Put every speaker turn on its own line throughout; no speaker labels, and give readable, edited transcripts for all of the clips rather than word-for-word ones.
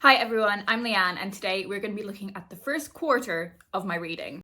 Hi everyone, I'm LEanne and today we're going to be looking at the first quarter of my reading.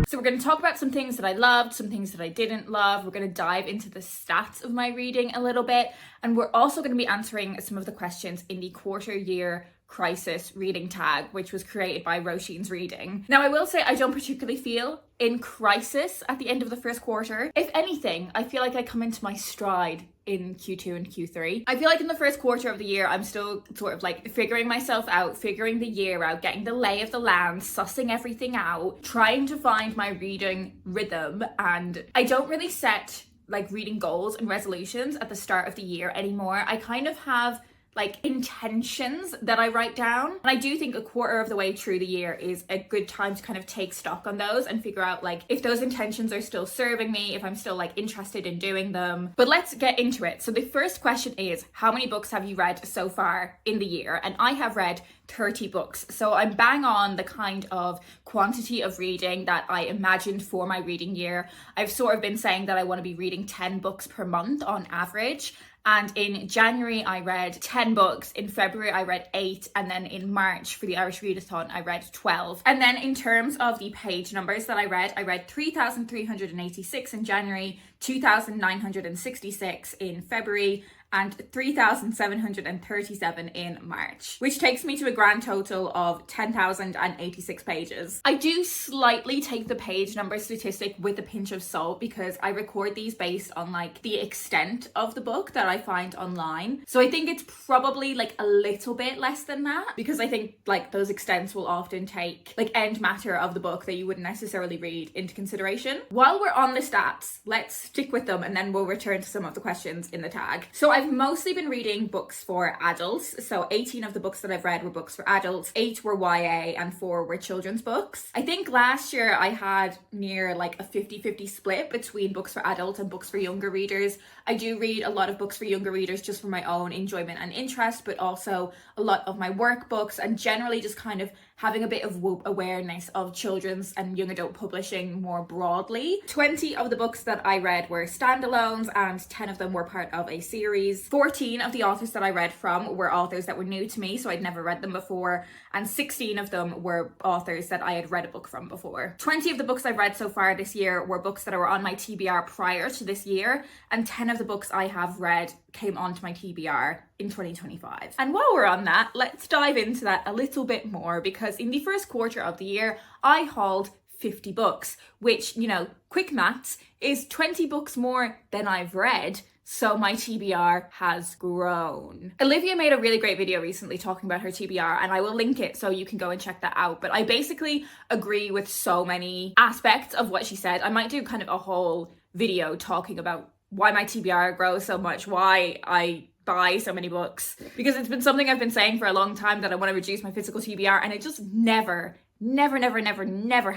So we're going to talk about some things that I loved, some things that I didn't love. We're going to dive into the stats of my reading a little bit, and we're also going to be answering some of the questions in the quarter year crisis reading tag, which was created by Roisin's Reading. Now, I will say I don't particularly feel in crisis at the end of the first quarter. If anything, I feel like I come into my stride in Q2 and Q3. I feel like in the first quarter of the year, I'm still sort of like figuring myself out, figuring the year out, getting the lay of the land, sussing everything out, trying to find my reading rhythm. And I don't really set like reading goals and resolutions at the start of the year anymore. I kind of have like intentions that I write down. And I do think a quarter of the way through the year is a good time to kind of take stock on those and figure out like if those intentions are still serving me, if I'm still like interested in doing them. But let's get into it. So the first question is, how many books have you read so far in the year? And I have read 30 books. So I'm bang on the kind of quantity of reading that I imagined for my reading year. I've sort of been saying that I want to be reading 10 books per month on average. And in January, I read 10 books. In February, I read 8. And then in March, for the Irish Readathon, I read 12. And then in terms of the page numbers that I read 3,386 in January, 2,966 in February, and 3,737 in March, which takes me to a grand total of 10,086 pages. I do slightly take the page number statistic with a pinch of salt because I record these based on like the extent of the book that I find online. So I think it's probably like a little bit less than that because I think like those extents will often take like end matter of the book that you wouldn't necessarily read into consideration. While we're on the stats, let's stick with them and then we'll return to some of the questions in the tag. So I've mostly been reading books for adults. So 18 of the books that I've read were books for adults, 8 were YA and 4 were children's books. I think last year I had near like a 50-50 split between books for adults and books for younger readers. I do read a lot of books for younger readers just for my own enjoyment and interest, but also a lot of my work books and generally just kind of having a bit of awareness of children's and young adult publishing more broadly. 20 of the books that I read were standalones and 10 of them were part of a series. 14 of the authors that I read from were authors that were new to me, so I'd never read them before, and 16 of them were authors that I had read a book from before. 20 of the books I've read so far this year were books that were on my TBR prior to this year, and 10 of the books I have read came onto my TBR in 2025. And while we're on that, let's dive into that a little bit more because in the first quarter of the year, I hauled 50 books, which, you know, quick maths is 20 books more than I've read. So my TBR has grown. Olivia made a really great video recently talking about her TBR and I will link it so you can go and check that out. But I basically agree with so many aspects of what she said. I might do kind of a whole video talking about why my TBR grows so much, why I buy so many books, because it's been something I've been saying for a long time that I want to reduce my physical TBR and it just never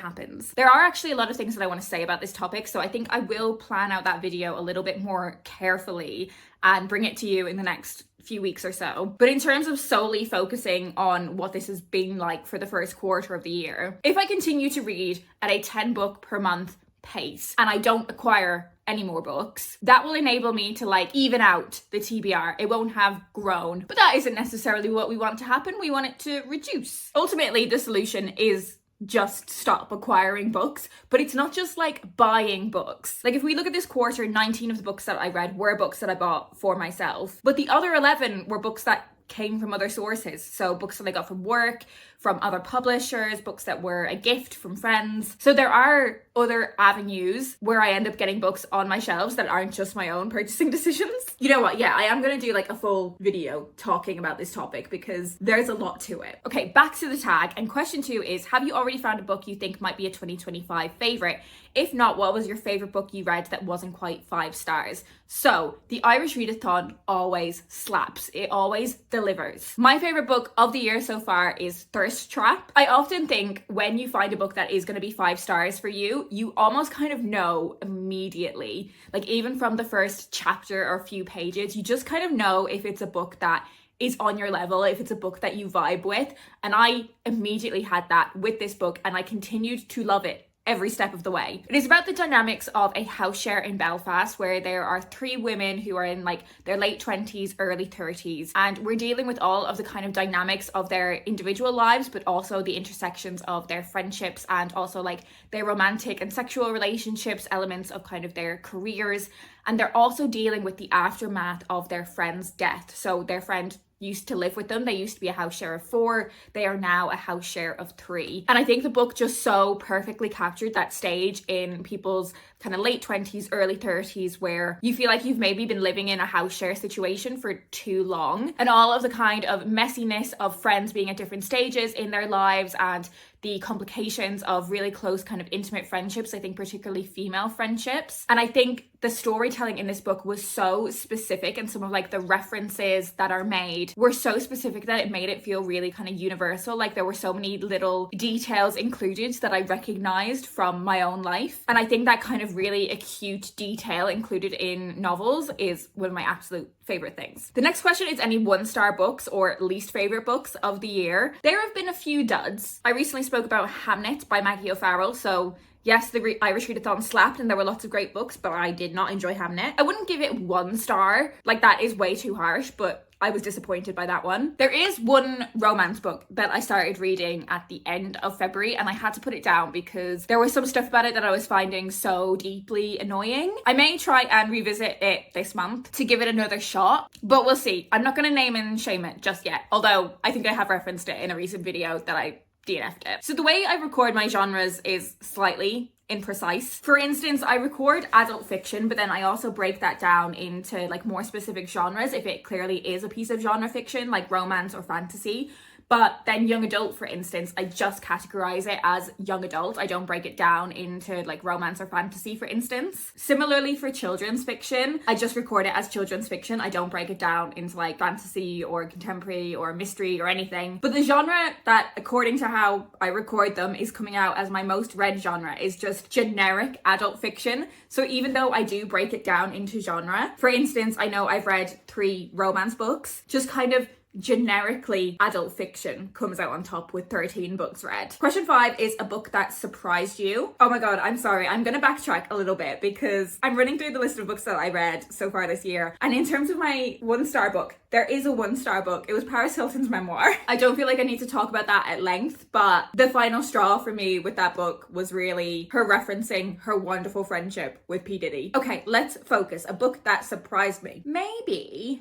happens. There are actually a lot of things that I want to say about this topic, so I think I will plan out that video a little bit more carefully and bring it to you in the next few weeks or so. But in terms of solely focusing on what this has been like for the first quarter of the year, if I continue to read at a 10 book per month pace and I don't acquire any more books, that will enable me to like even out the TBR. It won't have grown, but that isn't necessarily what we want to happen. We want it to reduce. Ultimately, the solution is just stop acquiring books, but it's not just like buying books. Like if we look at this quarter, 19 of the books that I read were books that I bought for myself, but the other 11 were books that came from other sources. So books that I got from work, from other publishers, books that were a gift from friends. So there are other avenues where I end up getting books on my shelves that aren't just my own purchasing decisions. You know what? Yeah, I am going to do like a full video talking about this topic because there's a lot to it. Okay, back to the tag. And question 2 is, have you already found a book you think might be a 2025 favorite? If not, what was your favorite book you read that wasn't quite 5 stars? So the Irish Readathon always slaps. It always delivers. My favorite book of the year so far is Thirst Trap. I often think when you find a book that is going to be 5 stars for you, you almost kind of know immediately. Like even from the first chapter or few pages, you just kind of know if it's a book that is on your level, if it's a book that you vibe with. And I immediately had that with this book and I continued to love it every step of the way. It is about the dynamics of a house share in Belfast where there are 3 women who are in like their late 20s, early 30s, and we're dealing with all of the kind of dynamics of their individual lives, but also the intersections of their friendships and also like their romantic and sexual relationships, elements of kind of their careers, and they're also dealing with the aftermath of their friend's death. So their friend used to live with them. They used to be a house share of 4. They are now a house share of 3. And I think the book just so perfectly captured that stage in people's kind of late 20s, early 30s, where you feel like you've maybe been living in a house share situation for too long. And all of the kind of messiness of friends being at different stages in their lives and the complications of really close kind of intimate friendships, I think particularly female friendships. And I think the storytelling in this book was so specific, and some of like the references that are made were so specific that it made it feel really kind of universal. Like there were so many little details included that I recognized from my own life. And I think that kind of really acute detail included in novels is one of my absolute favorite things. The next question is any 1-star books or least favorite books of the year. There have been a few duds. I recently spoke about Hamnet by Maggie O'Farrell, so yes, the Irish Readathon slapped and there were lots of great books, but I did not enjoy Hamnet. I wouldn't give it 1 star, like that is way too harsh, but I was disappointed by that one. There is one romance book that I started reading at the end of February and I had to put it down because there was some stuff about it that I was finding so deeply annoying. I may try and revisit it this month to give it another shot, but we'll see. I'm not going to name and shame it just yet, although I think I have referenced it in a recent video that I DNF'd it. So the way I record my genres is slightly imprecise. For instance, I record adult fiction, but then I also break that down into like more specific genres if it clearly is a piece of genre fiction, like romance or fantasy. But then young adult, for instance, I just categorize it as young adult. I don't break it down into like romance or fantasy, for instance. Similarly for children's fiction, I just record it as children's fiction. I don't break it down into like fantasy or contemporary or mystery or anything. But the genre that, according to how I record them, is coming out as my most read genre is just generic adult fiction. So even though I do break it down into genre, for instance, I know I've read 3 romance books, just kind of generically adult fiction comes out on top with 13 books read. Question 5 is a book that surprised you. Oh my god, I'm sorry, I'm gonna backtrack a little bit because I'm running through the list of books that I read so far this year, and in terms of my 1-star book, there is a 1-star book. It was Paris Hilton's memoir. I don't feel like I need to talk about that at length, but the final straw for me with that book was really her referencing her wonderful friendship with P. Diddy. Okay, let's focus. A book that surprised me.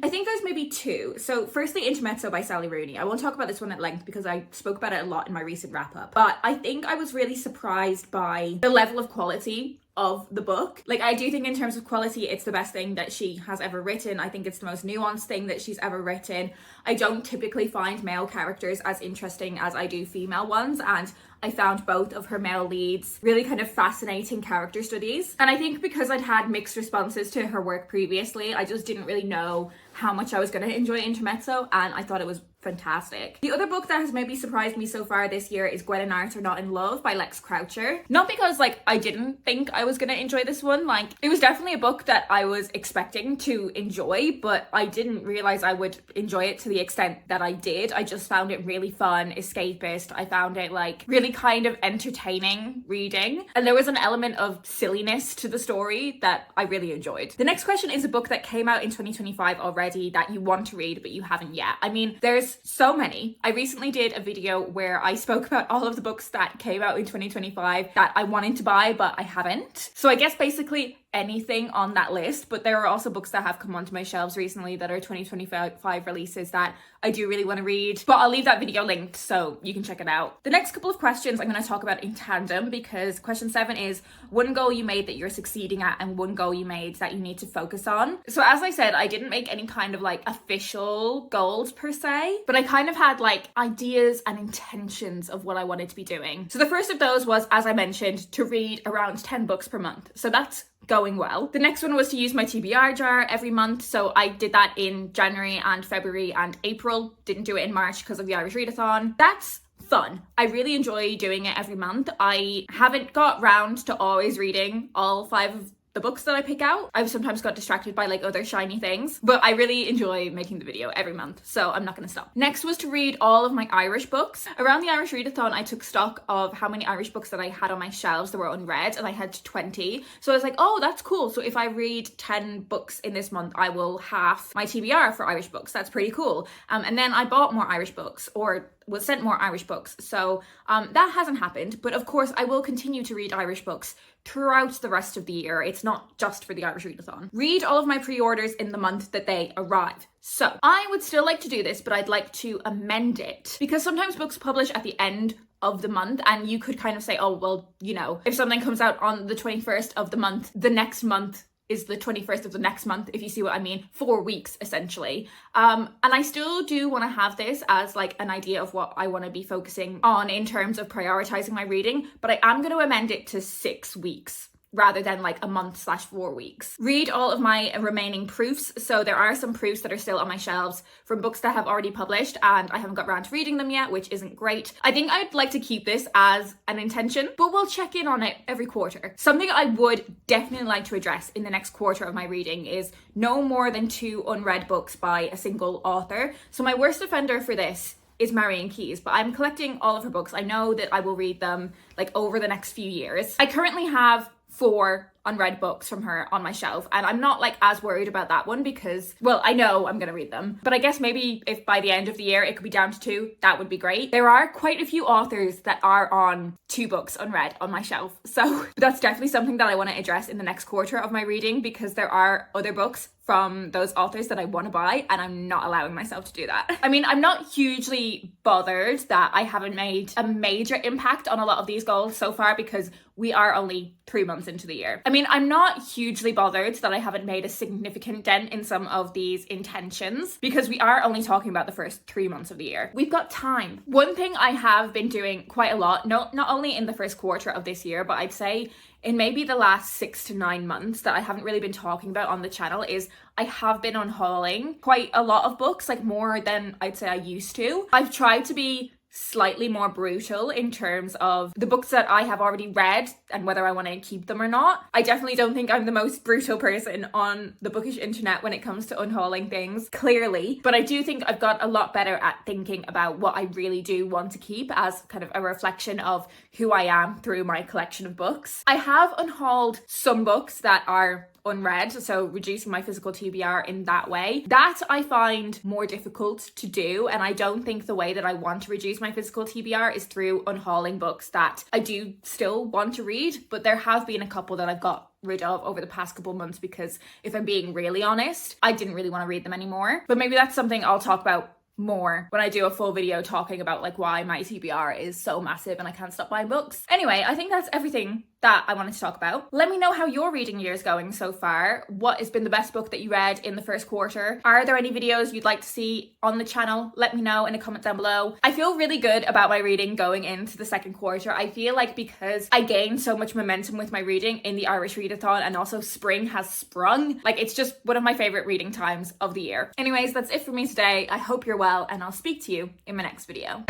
I think there's maybe 2. So firstly, Intermezzo by Sally Rooney. I won't talk about this one at length because I spoke about it a lot in my recent wrap up, but I think I was really surprised by the level of quality of the book. Like, I do think in terms of quality, it's the best thing that she has ever written. I think it's the most nuanced thing that she's ever written. I don't typically find male characters as interesting as I do female ones, and I found both of her male leads really kind of fascinating character studies. And I think because I'd had mixed responses to her work previously, I just didn't really know how much I was going to enjoy Intermezzo, and I thought it was fantastic. The other book that has maybe surprised me so far this year is Gwen and Art Are Not in Love by Lex Croucher. Not because like I didn't think I was going to enjoy this one, like it was definitely a book that I was expecting to enjoy, but I didn't realize I would enjoy it to the extent that I did. I just found it really fun, escapist. I found it like really kind of entertaining reading, and there was an element of silliness to the story that I really enjoyed. The next question is a book that came out in 2025 already that you want to read but you haven't yet. I mean, there's so many. I recently did a video where I spoke about all of the books that came out in 2025 that I wanted to buy but I haven't. So I guess basically anything on that list, but there are also books that have come onto my shelves recently that are 2025 releases that I do really want to read, but I'll leave that video linked so you can check it out. The next couple of questions I'm going to talk about in tandem because question 7 is one goal you made that you're succeeding at and one goal you made that you need to focus on. So as I said, I didn't make any kind of like official goals per se, but I kind of had like ideas and intentions of what I wanted to be doing. So the first of those was, as I mentioned, to read around 10 books per month. So that's going well. The next one was to use my TBR jar every month. So I did that in January and February and April. Didn't do it in March because of the Irish Readathon. That's fun. I really enjoy doing it every month. I haven't got round to always reading all 5 of the books that I pick out. I've sometimes got distracted by like other shiny things, but I really enjoy making the video every month, so I'm not gonna stop. Next was to read all of my Irish books. Around the Irish Readathon, I took stock of how many Irish books that I had on my shelves that were unread, and I had 20. So I was like, oh, that's cool. So if I read 10 books in this month, I will half my TBR for Irish books. That's pretty cool. And then I bought more Irish books, or was sent more Irish books. So that hasn't happened, but of course I will continue to read Irish books throughout the rest of the year. It's not just for the Irish Readathon. Read all of my pre-orders in the month that they arrive. So I would still like to do this, but I'd like to amend it, because sometimes books publish at the end of the month, and you could kind of say, oh, well, you know, if something comes out on the 21st of the month, the next month is the 21st of the next month, if you see what I mean. 4 weeks essentially. And I still do want to have this as like an idea of what I want to be focusing on in terms of prioritizing my reading, but I am going to amend it to 6 weeks rather than like a month/4 weeks. Read all of my remaining proofs. So there are some proofs that are still on my shelves from books that have already published, and I haven't got around to reading them yet, which isn't great. I think I'd like to keep this as an intention, but we'll check in on it every quarter. Something I would definitely like to address in the next quarter of my reading is no more than 2 unread books by a single author. So my worst offender for this is Marian Keyes, but I'm collecting all of her books. I know that I will read them like over the next few years. I currently have 4 unread books from her on my shelf, and I'm not like as worried about that one because, well, I know I'm gonna read them, but I guess maybe if by the end of the year it could be down to 2, that would be great. There are quite a few authors that are on 2 books unread on my shelf, so that's definitely something that I want to address in the next quarter of my reading, because there are other books from those authors that I want to buy, and I'm not allowing myself to do that. I mean, I'm not hugely bothered that I haven't made a major impact on a lot of these goals so far, because we are only 3 months into the year. I mean, I'm not hugely bothered that I haven't made a significant dent in some of these intentions, because we are only talking about the first 3 months of the year. We've got time. One thing I have been doing quite a lot, not only in the first quarter of this year, but I'd say in maybe the last 6 to 9 months that I haven't really been talking about on the channel, is I have been unhauling quite a lot of books, like more than I'd say I used to. I've tried to be slightly more brutal in terms of the books that I have already read and whether I want to keep them or not. I definitely don't think I'm the most brutal person on the bookish internet when it comes to unhauling things, clearly, but I do think I've got a lot better at thinking about what I really do want to keep as kind of a reflection of who I am through my collection of books. I have unhauled some books that are unread, so reducing my physical TBR in that way. That I find more difficult to do, and I don't think the way that I want to reduce my physical TBR is through unhauling books that I do still want to read, but there have been a couple that I've got rid of over the past couple months because, if I'm being really honest, I didn't really want to read them anymore. But maybe that's something I'll talk about more when I do a full video talking about like why my TBR is so massive and I can't stop buying books. Anyway, I think that's everything that I wanted to talk about. Let me know how your reading year is going so far. What has been the best book that you read in the first quarter? Are there any videos you'd like to see on the channel? Let me know in a comment down below. I feel really good about my reading going into the second quarter. I feel like because I gained so much momentum with my reading in the Irish Readathon, and also spring has sprung, like it's just one of my favorite reading times of the year. Anyways, that's it for me today. I hope you're well, and I'll speak to you in my next video.